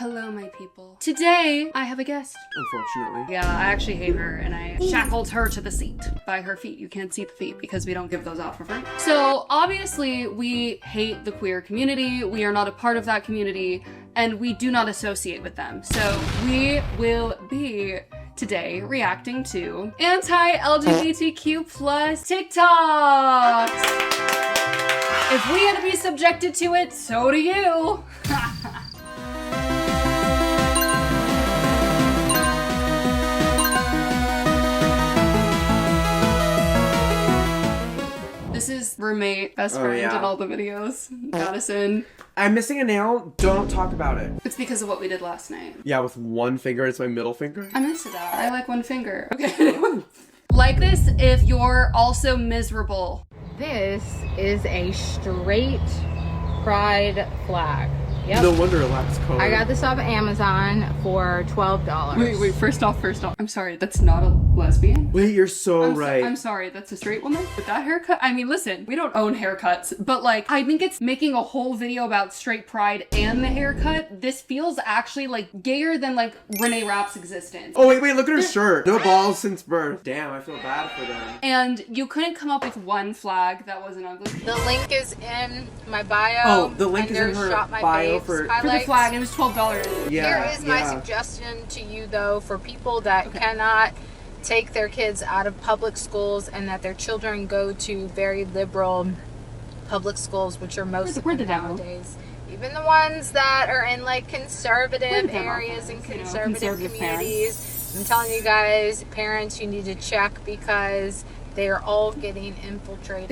Hello, my people. Today, I have a guest. Unfortunately. Yeah, I actually hate her, and I shackled her to the seat by her feet. You can't see the feet because we don't give those out for free. So, obviously, we hate the queer community. We are not a part of that community, and we do not associate with them. So, we will be today reacting to anti-LGBTQ plus Tik Toks. If we had to be subjected to it, so do you. This is roommate, best friend in all the videos, Madison. I'm missing a nail. Don't talk about it. It's because of what we did last night. Yeah, with one finger. It's my middle finger. I'm used to that. I like one finger. Okay. Like this if you're also miserable. This is a straight pride flag. Yep. No wonder it lacks color. I got this off Amazon for $12. Wait, first off. I'm sorry, that's not a lesbian? Wait, you're so right. I'm sorry, that's a straight woman with that haircut? I mean, listen, we don't own haircuts, but like, I think it's making a whole video about straight pride and the haircut. This feels actually like gayer than like Renee Rapp's existence. Oh, wait, look at her shirt. No balls since birth. Damn, I feel bad for them. And you couldn't come up with one flag that wasn't ugly. The link is in my bio. Oh, the link is in her bio for the flag. It was $12. Yeah. Here is my suggestion to you though, for people that cannot take their kids out of public schools and that their children go to very liberal public schools, which are most of them nowadays. Even the ones that are in like conservative areas and conservative communities. I'm telling you guys, parents, you need to check because they are all getting infiltrated.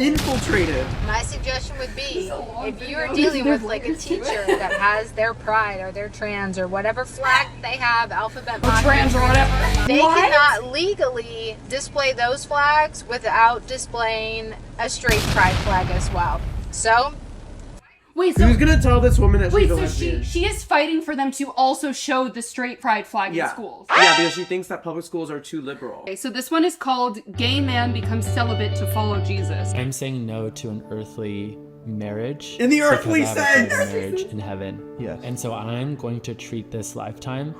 My suggestion would be, if you are dealing with like a teacher that has their pride or their trans or whatever flag they have, alphabet trans or whatever, they cannot legally display those flags without displaying a straight pride flag as well. So, wait, so who's gonna tell this woman that she's a lesbian? she is fighting for them to also show the straight pride flag in schools. Yeah, because she thinks that public schools are too liberal. Okay, so this one is called Gay Man Becomes Celibate to Follow Jesus. I'm saying no to an earthly marriage. In the earthly because I have a sense! marriage in heaven. Yes. And so I'm going to treat this lifetime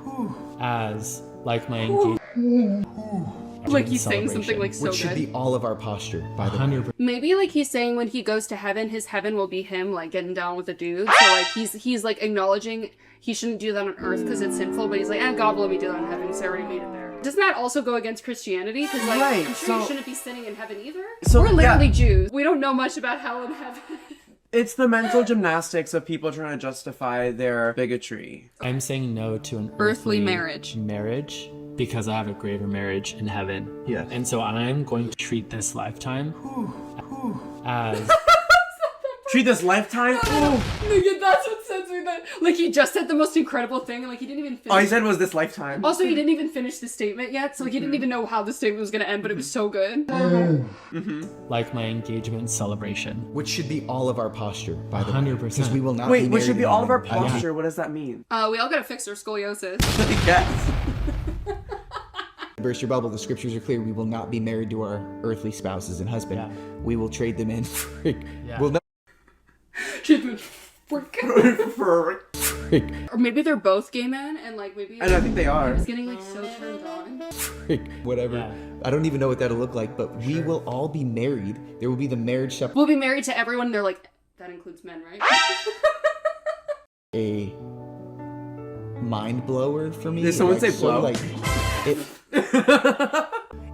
as like my engagement. Like he's saying something like so Which should be all of our posture, by the way. 100%. Maybe like he's saying when he goes to heaven, his heaven will be him like getting down with a dude. So like he's like acknowledging he shouldn't do that on earth because it's sinful, but he's like, God will let me do that in heaven, so I already made it there. Doesn't that also go against Christianity? Because like I'm sure you shouldn't be sinning in heaven either. So, we're literally Jews. We don't know much about hell and heaven. It's the mental gymnastics of people trying to justify their bigotry. I'm saying no to an Earthly marriage because I have a greater marriage in heaven. Yes. And so I'm going to treat this lifetime as... Treat this lifetime? Nigga, that's what sends me that. Like he just said the most incredible thing and like he didn't even finish. All he said was this lifetime. Also, he didn't even finish the statement yet, so like, he didn't even know how the statement was gonna end, but it was so good. like my engagement celebration. Which should be all of our posture, by the way. 100%. Because we will not Wait, be what should be all of our married posture? What does that mean? We all gotta fix our scoliosis. Yes. Burst your bubble. The scriptures are clear. We will not be married to our earthly spouses and husband. Yeah. We will trade them in for... Yeah. We'll not... Or maybe they're both gay men, and like maybe. And I think they are. He's getting like so turned on. Whatever. Yeah. I don't even know what that'll look like, but we will all be married. There will be the marriage supper. We'll be married to everyone. They're like, that includes men, right? A mind blower for me. Did someone say so, blow?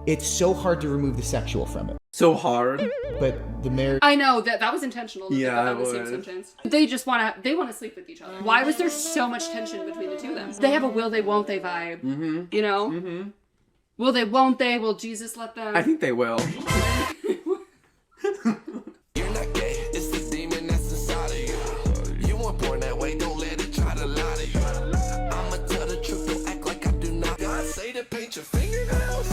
It's so hard to remove the sexual from it. So hard. But the marriage... I know that was intentional. That Yeah, they have the same sentence. They just want to sleep with each other. Why was there so much tension between the two of them? They have a will they won't they vibe. You know. Will they won't they? Will Jesus let them? I think they will. You're not gay, it's the demon that's inside of you. You weren't born that way, don't let it try to lie to you. I'ma tell the truth, don't act like I do not. God say to paint your fingernails.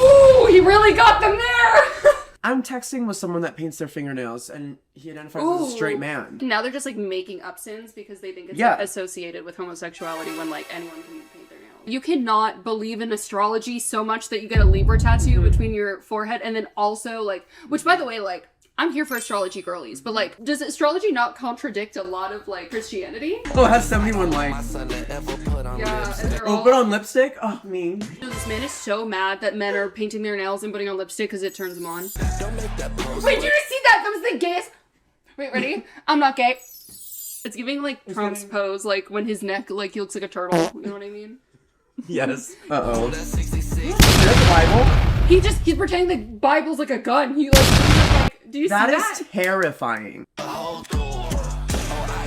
Ooh, he really got them there! I'm texting with someone that paints their fingernails, and he identifies as a straight man. Now they're just like making up sins because they think it's associated with homosexuality when like anyone can paint their nails. You cannot believe in astrology so much that you get a Libra tattoo between your forehead, and then also like, which by the way, like, I'm here for astrology girlies, but like, does astrology not contradict a lot of like Christianity? Oh, it has 71 likes. My son that ever They're Oh, all- put on lipstick? Oh, me. This man is so mad that men are painting their nails and putting on lipstick because it turns them on. Don't make that pose. Wait, did you see that? That was the gayest. Wait, ready? I'm not gay. It's giving like Trump's pose, like when his neck, like he looks like a turtle. You know what I mean? Yes. Uh-oh. That's 66. Is that He's pretending the Bible's like a gun. He like, do you the Bible? see That that? is terrifying.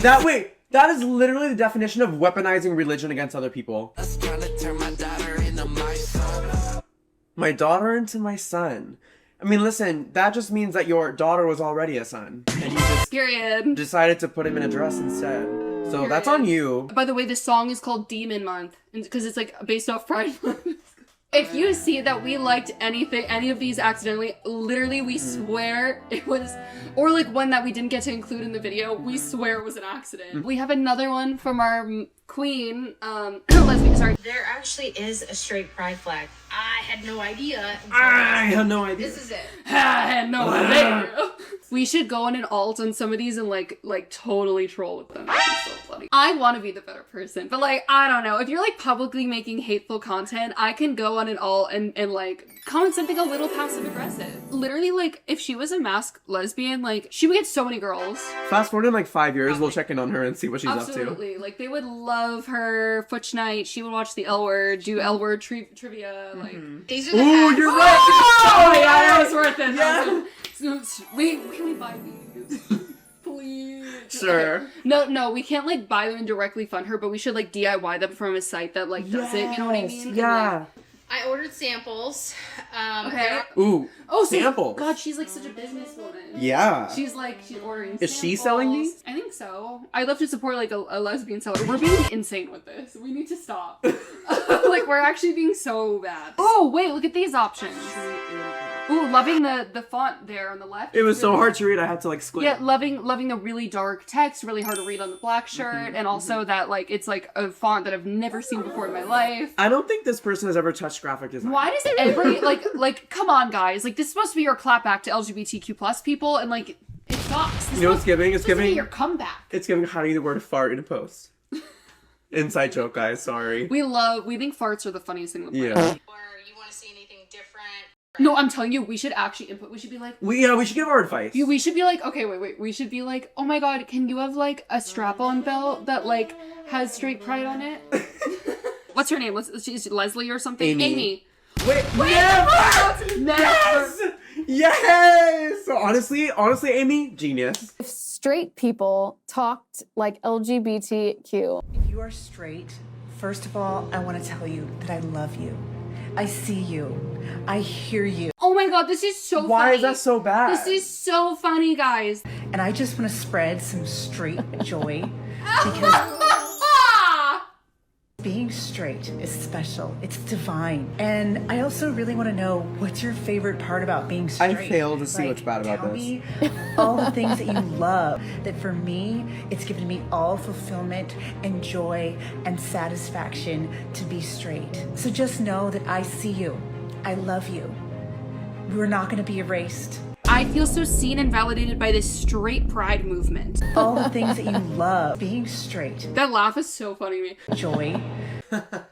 That is literally the definition of weaponizing religion against other people. That's trying to turn my daughter into my son. My daughter into my son. I mean, listen, that just means that your daughter was already a son. And you just Period. decided to put him in a dress instead. So that's on you. By the way, this song is called Demon Month because it's like based off Pride Month. If you see that we liked any of these accidentally, literally we swear it was, or like one that we didn't get to include in the video, we swear it was an accident. We have another one from our queen, lesbian, sorry. There actually is a straight pride flag. I had no idea. I have no idea. This is it. I had no idea. We should go on an alt on some of these and like totally troll with them. It's so funny. I want to be the better person, but like, I don't know. If you're like publicly making hateful content, I can go on an alt and like comment something a little passive aggressive. Literally, like if she was a masked lesbian, like she would get so many girls. Fast forward in like 5 years, we'll check in on her and see what she's up to. Absolutely. Like they would love her. Futch night. She would watch the L Word, do L Word trivia. Like These are the Ooh, hats. you're right! oh yeah, that was worth it. Yeah. Wait, can we buy these? Please. Sure. Okay. No, we can't like buy them and directly fund her, but we should like DIY them from a site that like does it. You know what I mean? And, Yeah. like, I ordered samples. okay. Ooh. Oh, samples. God, she's like such a businesswoman. Yeah. She's ordering. Is she selling samples. these? I think so. I love to support like a lesbian seller. We're being insane with this. We need to stop. Like we're actually being so bad. Oh wait, look at these options. Ooh, loving the font there on the left. It was It's so really- hard to read, I had to like squint. Yeah, loving the really dark text, really hard to read on the black shirt, and also that like it's like a font that I've never seen before in my life. I don't think this person has ever touched graphic design. Why does every like come on guys, like this is supposed to be your clapback to LGBTQ plus people, and like it sucks. This You know what's giving? It's supposed to be giving. your comeback. It's giving hiding the word fart in a post. Inside joke, guys. Sorry. We think farts are the funniest thing in the planet. Yeah. Or you want to see anything different? No, I'm telling you, we should actually input. We should be like. We should give our advice. We should be like, okay, wait. We should be like, oh my god, can you have like a strap-on belt that like has straight pride on it? What's her name? She's Leslie or something? Amy. Wait, Never! never. Yes! Yes! So honestly, Amy, genius. If straight people talked like LGBTQ, If you are straight, first of all, I want to tell you that I love you. I see you. I hear you. Oh my god, this is so funny. Why is that so bad? This is so funny, guys. And I just want to spread some straight joy because being straight is special. It's divine. And I also really want to know, what's your favorite part about being straight? I fail to see what's bad about tell this. me all the things that you love. That for me, it's given me all fulfillment and joy and satisfaction to be straight. So just know that I see you. I love you. We're not going to be erased. I feel so seen and validated by this straight pride movement. All the things that you love. Being straight. That laugh is so funny to me. Joy.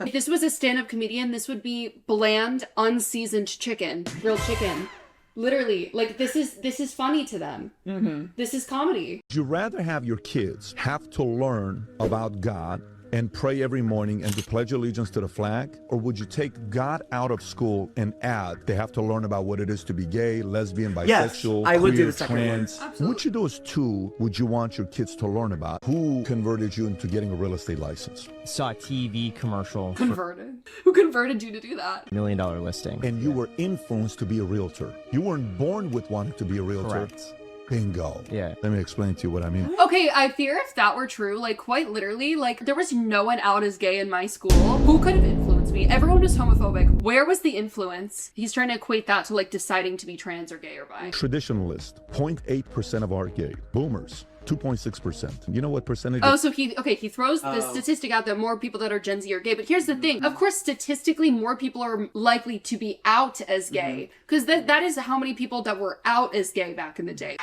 If this was a stand-up comedian, this would be bland, unseasoned chicken. Grilled chicken. Literally. Like, this is funny to them. Mm-hmm. This is comedy. Would you rather have your kids have to learn about God and pray every morning and to pledge allegiance to the flag? Or would you take God out of school and add they have to learn about what it is to be gay, lesbian, bisexual, I would do queer, the second one. trans? Which of those two would you want your kids to learn about? Who converted you into getting a real estate license? Saw a TV commercial for Converted. Who converted you to do that? $1 million listing. And you were influenced to be a realtor. You weren't born with wanting to be a realtor. Correct. Bingo. Yeah. Let me explain to you what I mean. Okay, I fear if that were true, like quite literally, like there was no one out as gay in my school. Who could have influenced me? Everyone was homophobic. Where was the influence? He's trying to equate that to like deciding to be trans or gay or bi. Traditionalist, 0.8% of are gay. Boomers, 2.6%. You know what percentage? Oh, so he throws the statistic out that more people that are Gen Z are gay. But here's the thing. Of course, statistically, more people are likely to be out as gay. Because that is how many people that were out as gay back in the day.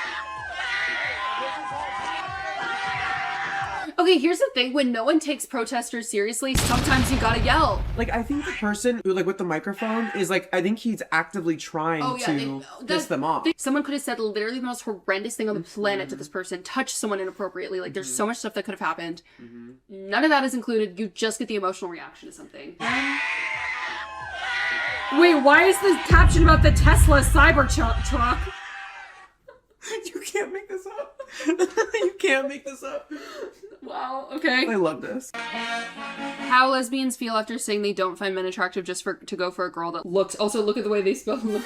Okay, here's the thing. When no one takes protesters seriously, sometimes you gotta yell. Like, I think the person who, like, with the microphone is, like, I think he's actively trying to piss them off. Someone could have said literally the most horrendous thing on the planet to this person, touched someone inappropriately. Like, there's so much stuff that could have happened. None of that is included. You just get the emotional reaction to something. Wait, why is the caption about the Tesla Cybertruck? You can't make this up. You can't make this up. Wow, okay. I love this. How lesbians feel after saying they don't find men attractive just to go for a girl that looks. Also, look at the way they spell look.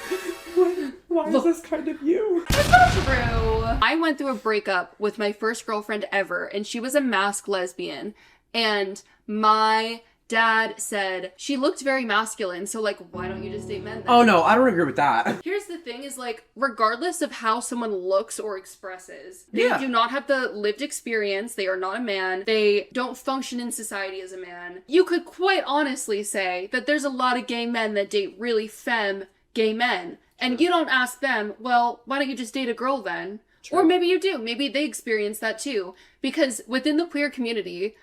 Why is this kind of you? That's not true. I went through a breakup with my first girlfriend ever, and she was a masked lesbian. And my dad said she looked very masculine, so like, why don't you just date men then? Oh no, I don't agree with that. Here's the thing is like, regardless of how someone looks or expresses, they do not have the lived experience, they are not a man, they don't function in society as a man. You could quite honestly say that there's a lot of gay men that date really femme gay men, and you don't ask them, well, why don't you just date a girl then? True. Or maybe you do, maybe they experience that too, because within the queer community,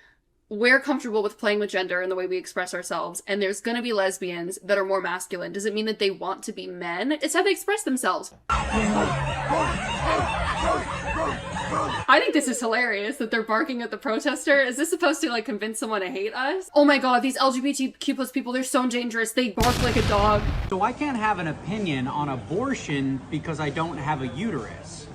we're comfortable with playing with gender and the way we express ourselves, and there's gonna be lesbians that are more masculine. Does it mean that they want to be men? It's how they express themselves. I think this is hilarious that they're barking at the protester. Is this supposed to like convince someone to hate us? Oh my god, these LGBTQ plus people, they're so dangerous. They bark like a dog. So I can't have an opinion on abortion because I don't have a uterus.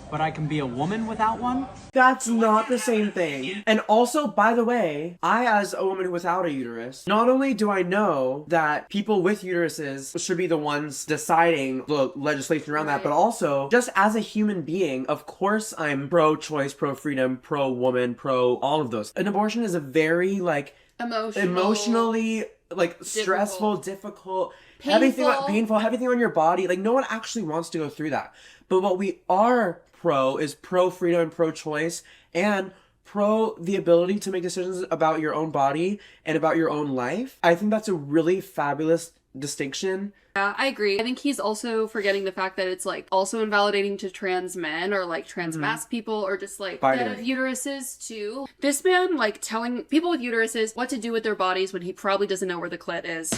But I can be a woman without one? That's not the same thing. And also, by the way, I, as a woman without a uterus, not only do I know that people with uteruses should be the ones deciding the legislation around that, but also, just as a human being, of course I'm pro-choice, pro-freedom, pro-woman, pro all of those. An abortion is a very, like, emotionally, like, stressful, difficult, painful, everything on your body. Like, no one actually wants to go through that. But what we are pro is pro-freedom and pro-choice and pro the ability to make decisions about your own body and about your own life. I think that's a really fabulous distinction. Yeah, I agree. I think he's also forgetting the fact that it's like also invalidating to trans men or like trans masked people or just like men of uteruses too. This man like telling people with uteruses what to do with their bodies when he probably doesn't know where the clit is.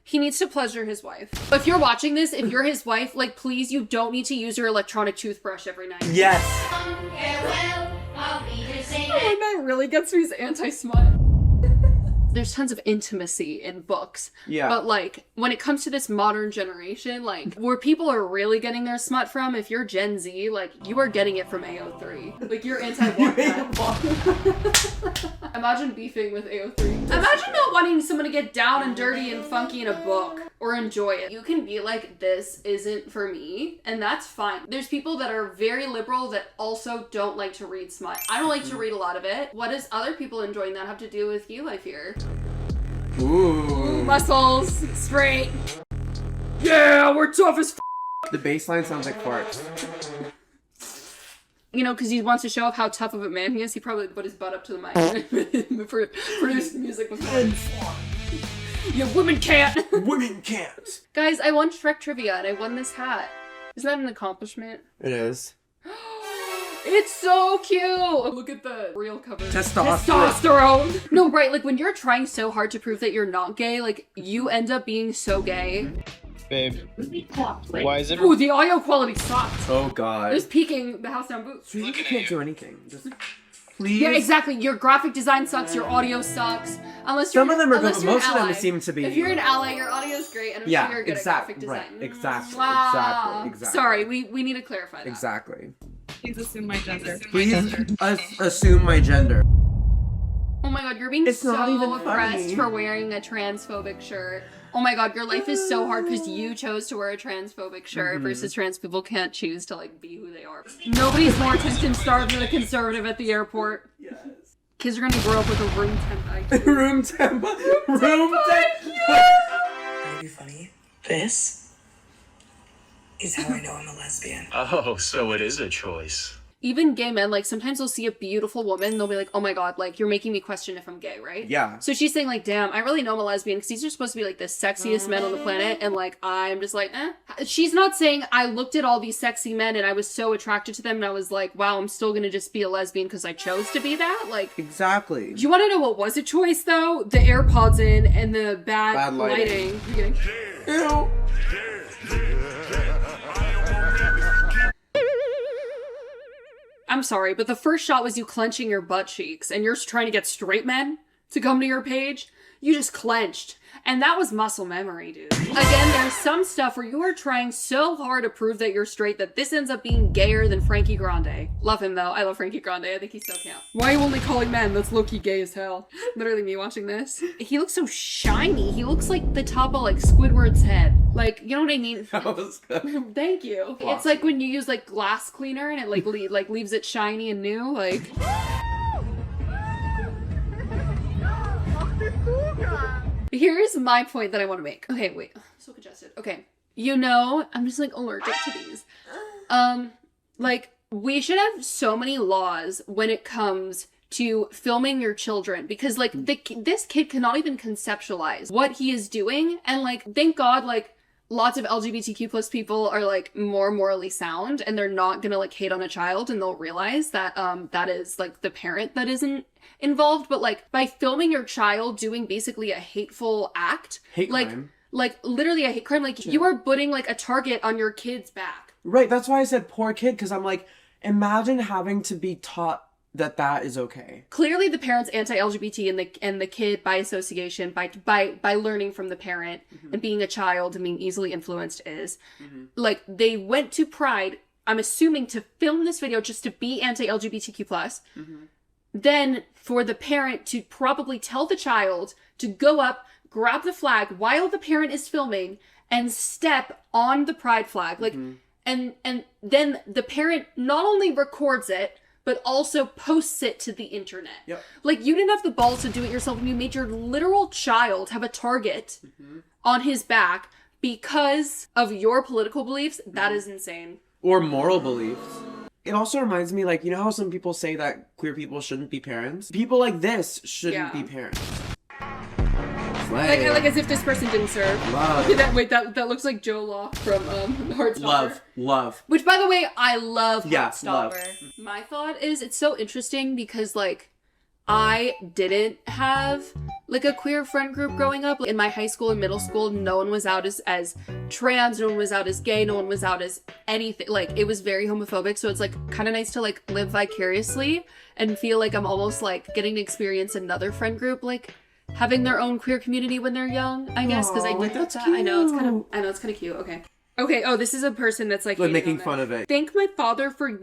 He needs to pleasure his wife. If you're watching this, if you're his wife, like, please, you don't need to use your electronic toothbrush every night. Yes. Oh, that really gets me as anti-smut. There's tons of intimacy in books. Yeah. But, like, when it comes to this modern generation, like, where people are really getting their smut from, if you're Gen Z, like, you are getting it from AO3. Like, you're anti-Wattpad. Imagine beefing with AO3. Imagine not wanting someone to get down and dirty and funky in a book or enjoy it. You can be like, this isn't for me, and that's fine. There's people that are very liberal that also don't like to read smut. I don't like to read a lot of it. What does other people enjoying that have to do with you, I fear? Ooh. Muscles, straight. Yeah, we're tough as f. The bass line sounds like farts. You know, because he wants to show off how tough of a man he is, he probably put his butt up to the mic and produced music with him. Yeah, women can't. Women can't. Guys, I won Shrek trivia and I won this hat. Isn't that an accomplishment? It is. It's so cute! Look at the real cover. Testosterone. No, right, like when you're trying so hard to prove that you're not gay, like you end up being so gay. Babe, why is it? Ooh, the audio quality sucks. Oh god. It's peaking the house down boots. You can't do anything. Just please. Yeah, exactly. Your graphic design sucks, your audio sucks. Unless you're Some of them are good, but most of them seem to be. If you're an ally, your audio's great, and I'm sure you're good at graphic design. Right. Exactly. Wow. Exactly. Sorry, we need to clarify that. Exactly. Please assume my gender. Please assume my gender. Oh my god, you're being It's not even so oppressed funny. for wearing a transphobic shirt. Oh my god, your life is so hard because you chose to wear a transphobic shirt versus trans people can't choose to like be who they are. Nobody's more attention starved than a conservative at the airport. Yes. Kids are gonna grow up with a room temp IQ. Room temp. Room temp. Can I be funny? This is how I know I'm a lesbian. Oh, so it is a choice. even gay men, like, sometimes they'll see a beautiful woman, they'll be like, oh my god, like, you're making me question if I'm gay, right? Yeah. So she's saying, like, damn, I really know I'm a lesbian, because these are supposed to be, like, the sexiest men on the planet, and, like, I'm just like, eh. She's not saying, I looked at all these sexy men, and I was so attracted to them, and I was like, wow, I'm still gonna just be a lesbian because I chose to be that? Like, exactly. Do you want to know what was a choice, though? The AirPods in, and the bad lighting. You're getting... Ew. I'm sorry, but the first shot was you clenching your butt cheeks, and you're trying to get straight men to come to your page. You just clenched. And that was muscle memory, dude. Again, there's some stuff where you are trying so hard to prove that you're straight that this ends up being gayer than Frankie Grande. Love him, though. I love Frankie Grande. I think he's so cute. Why are you only calling men? That's low-key gay as hell. Literally me watching this. He looks so shiny. He looks like the top of, like, Squidward's head. Like, you know what I mean? That was good. Thank you. It's like when you use, like, glass cleaner and it, like, leaves it shiny and new. Like... Here's my point that I want to make. Okay, wait. So congested. Okay. You know, I'm just, like, allergic to these. Like, we should have so many laws when it comes to filming your children, because, like, this kid cannot even conceptualize what he is doing, and, like, thank God, like, lots of LGBTQ plus people are, like, more morally sound, and they're not gonna, like, hate on a child, and they'll realize that, that is, like, the parent that isn't involved. But, like, by filming your child doing basically a hateful act, hate like, crime. Like, literally a hate crime, like, you are putting, like, a target on your kid's back. Right, that's why I said poor kid, because I'm like, imagine having to be taught that that is okay. Clearly the parent's anti-LGBT and the kid by association, by learning from the parent and being a child and being easily influenced is, like, they went to Pride, I'm assuming, to film this video just to be anti-LGBTQ+. Then for the parent to probably tell the child to go up, grab the flag while the parent is filming and step on the pride flag. Like, and then the parent not only records it, but also posts it to the internet. Yep. Like, you didn't have the balls to do it yourself, and you made your literal child have a target on his back because of your political beliefs. That is insane. Or moral beliefs. It also reminds me, like, you know how some people say that queer people shouldn't be parents? People like this shouldn't be parents. Like as if this person didn't serve. Love. That looks like Joe Locke from Heartstopper. Love. Which, by the way, I love Heartstopper. Love. My thought is, it's so interesting because, like, I didn't have, like, a queer friend group growing up. In my high school and middle school, no one was out as trans, no one was out as gay, no one was out as anything. Like, it was very homophobic, so it's, like, kind of nice to, like, live vicariously and feel like I'm almost, like, getting to experience another friend group, like, having their own queer community when they're young, I guess, because I did that. I know, it's kind of cute. Okay, oh, this is a person that's, like making fun of it. Thank my father for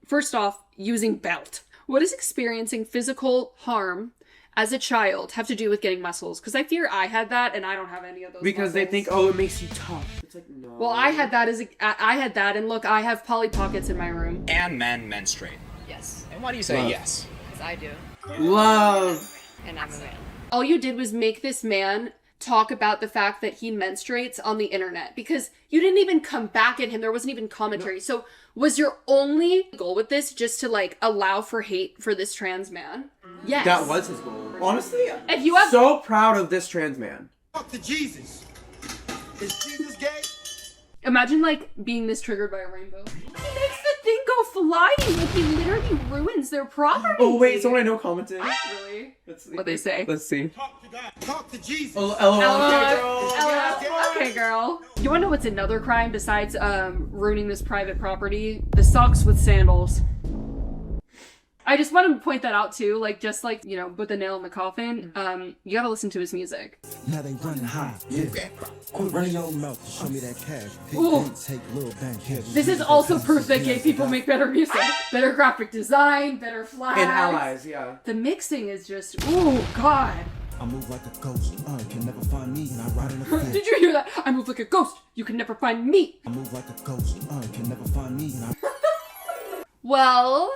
first off, using belt. What does experiencing physical harm as a child have to do with getting muscles? Because I fear I had that, and I don't have any of those because muscles. They think, oh, it makes you tough. It's like, no. Well, I had that, and look, I have Polly Pockets in my room. And men menstruate. Yes. And why do you say yes? Because I do. Love. And I'm a man. All you did was make this man talk about the fact that he menstruates on the internet, because you didn't even come back at him. There wasn't even commentary. No. So was your only goal with this just to, like, allow for hate for this trans man? Yes. That was his goal. Honestly, if you have so proud of this trans man. Fuck to Jesus. Is Jesus gay? Imagine, like, being this triggered by a rainbow. He makes the thing go flying. Like, he literally ruins their property. Oh, wait, someone I know commented. Really? What they say? Let's see. Talk to God. Talk to Jesus. Oh, okay, girl. You wanna know what's another crime besides ruining this private property? The socks with sandals. I just want to point that out too, like, just like, you know, put the nail in the coffin. You gotta listen to his music. Now they running high. Yeah. Quit running your mouth to show me that cash. Take little bank. This is also proof that gay people make better music. Better graphic design, better flags. And allies, yeah. The mixing is just, ooh, God. I move like a ghost, can never find me, and I ride in a fit. Did you hear that? I move like a ghost, you can never find me. I move like a ghost, can never find me, and I... Well...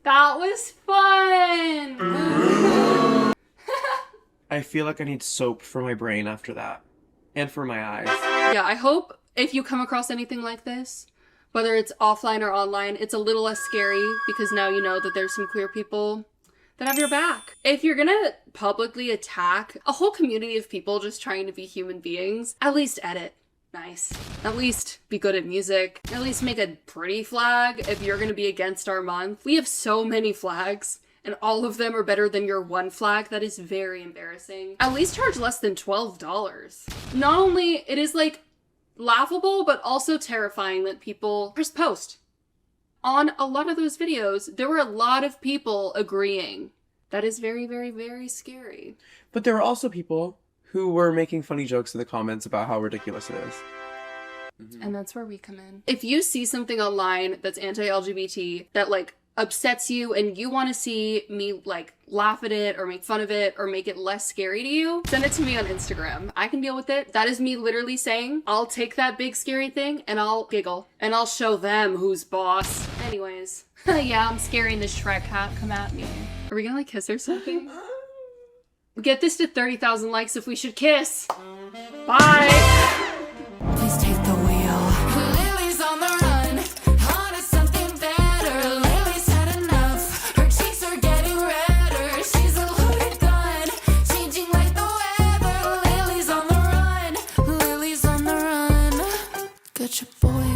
that was fun! I feel like I need soap for my brain after that. And for my eyes. Yeah, I hope if you come across anything like this, whether it's offline or online, it's a little less scary because now you know that there's some queer people that have your back. If you're gonna publicly attack a whole community of people just trying to be human beings, at least edit nice. At least be good at music. At least make a pretty flag if you're gonna be against our month. We have so many flags, and all of them are better than your one flag. That is very embarrassing. At least charge less than $12. Not only it is like laughable, but also terrifying that people just post. On a lot of those videos, there were a lot of people agreeing. That is very, very, very scary. But there were also people who were making funny jokes in the comments about how ridiculous it is. And that's where we come in. If you see something online that's anti-LGBT that like upsets you and you want to see me like laugh at it or make fun of it or make it less scary to you, send it to me on Instagram. I can deal with it. That is me literally saying, I'll take that big scary thing and I'll giggle and I'll show them who's boss. Anyways, yeah, I'm scaring the Shrek hat. Come at me. Are we gonna like kiss or something? Get this to 30,000 likes if we should kiss. Bye. Please take the wheel. Lily's on the run. On to something better. Lily's had enough. Her cheeks are getting redder. She's a loaded gun. Changing like the weather. Lily's on the run. Lily's on the run. Get your boy